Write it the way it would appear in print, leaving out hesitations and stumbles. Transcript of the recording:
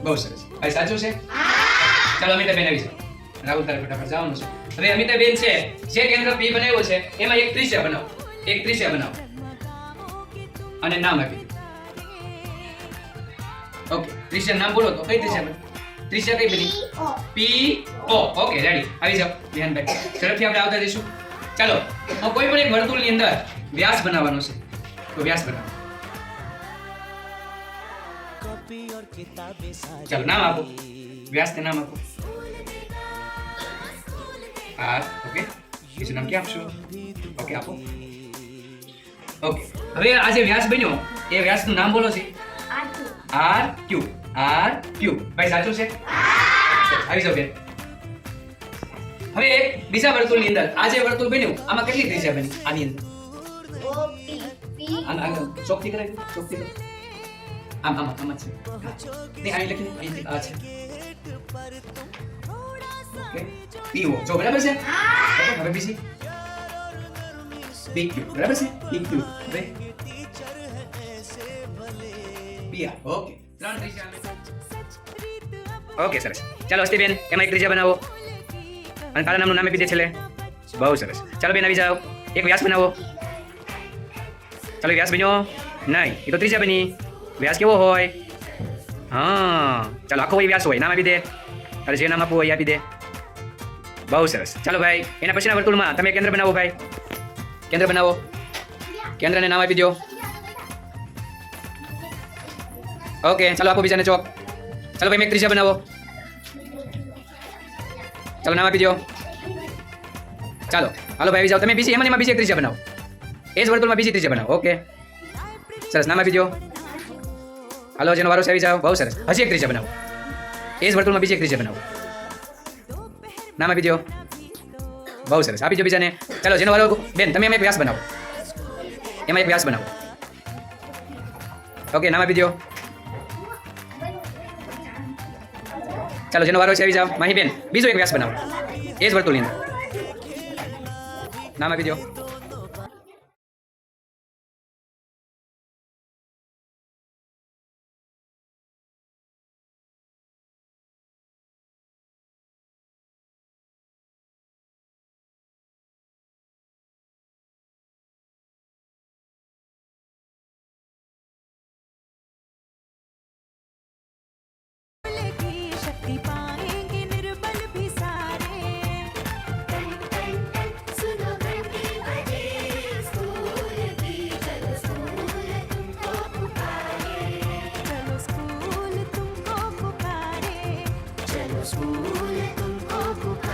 બહુ સરસ. ભાઈ સાચું છે? ચાલો અમિતાબેન આવી જાઓ. રાહુલ તારે ફટાફટ જવાનું છે. હવે અમિતાબેન છે જે કેન્દ્ર P બનાવ્યો છે એમાં એક ત્રિજ્યા બનાવો. એક ત્રિજ્યા બનાવો અને નામ આપી દો. ઓકે, ત્રિજ્યા નામ બોલો તો કઈ ત્રિજ્યા બને? ત્રિજ્યા કઈ બની? P O. Okay, ready. આવી જાઓ વિહાનભાઈ. ઝડપથી આપણે આવતા જઈશું. ચાલો કોઈ પણ એક વર્તુળની અંદર વ્યાસ બનાવવાનો છે તો વ્યાસ બનાવો. ચાલો નામ આપો. વ્યાસને નામ આપો. R. ઓકે, બીજું નામ ક્યાં આપશો? ઓકે, આપો. ઓકે, હવે આ જે વ્યાસ બન્યો એ વ્યાસનું નામ બોલો છે. R Q. R Q. ભાઈ સાચું છે? આવી જાઓ બેન. હવે એક બીજા વર્તુળની અંદર આ જે વર્તુળ બન્યું આમાં કેટલી ત્રિજ્યા બની? આની અંદર ચોકથી કરાવી. ચોકથી કરો. આમ આમ આમ છે. નહીં, અહીં લખીને અહીંથી આ છે. Okay, PO. જો બરાબર છે? હવે બીજી PQ. બરાબર છે? PQ. હવે PR. ઓકે, ત્રણ ત્રિજ્યા. ઓકે, સરસ. ચાલો અસ્તિબેન એમાં એક ત્રિજ્યા બનાવો અને તારા નામનું નામ આપી દે છેલ્લે. બહુ સરસ. ચાલો બેન આવી જાઓ. એક વ્યાસ બનાવો. ચાલો વ્યાસ બન્યો? નહીં, એ તો ત્રિજ્યા બની. વ્યાસ કેવો હોય? હા, ચાલો આખો હોય વ્યાસ હોય. નામ આપી દે. તારે જે નામ આપવું હોય એ આપી દે. બહુ સરસ. ચાલો ભાઈ એના પછીના વર્તુળમાં તમે કેન્દ્ર બનાવો. ભાઈ કેન્દ્ર બનાવો. કેન્દ્રને નામ આપી દો. ઓકે, ચાલો આપો બીજાને ચોક. ચાલો ભાઈ મેં એક ત્રિજ્યા બનાવો. ચાલો નામ આપી દો. ચાલો હાલો ભાઈ આવી જાઓ. તમે બીજી એમાં બીજી એક ત્રિજ્યા બનાવો. એ જ વર્તુળમાં બીજી ત્રિજ્યા બનાવો. ઓકે, સરસ. નામ આપી દો. હાલો જેનો વારો છે આવી જાઓ. બહુ સરસ. હજી એક ત્રિજ્યા બનાવો. એ જ વર્તુળમાં બીજી એક ત્રિજ્યા બનાવો. નામ આપી દો. બહુ સરસ. આપી દો બીજાને. ચાલો જેનો વારો બેન તમે એમાં એક વ્યાસ બનાવો. એમાં એક વ્યાસ બનાવો. ઓકે, નામ આપી દો. ચાલો જેનો વારો છે આવી જાઓ. માહી બેન બીજો એક વ્યાસ બનાવો. એ જ વર્તુળની અંદર. નામ આપી દો. स्कूल तुमको पुकारे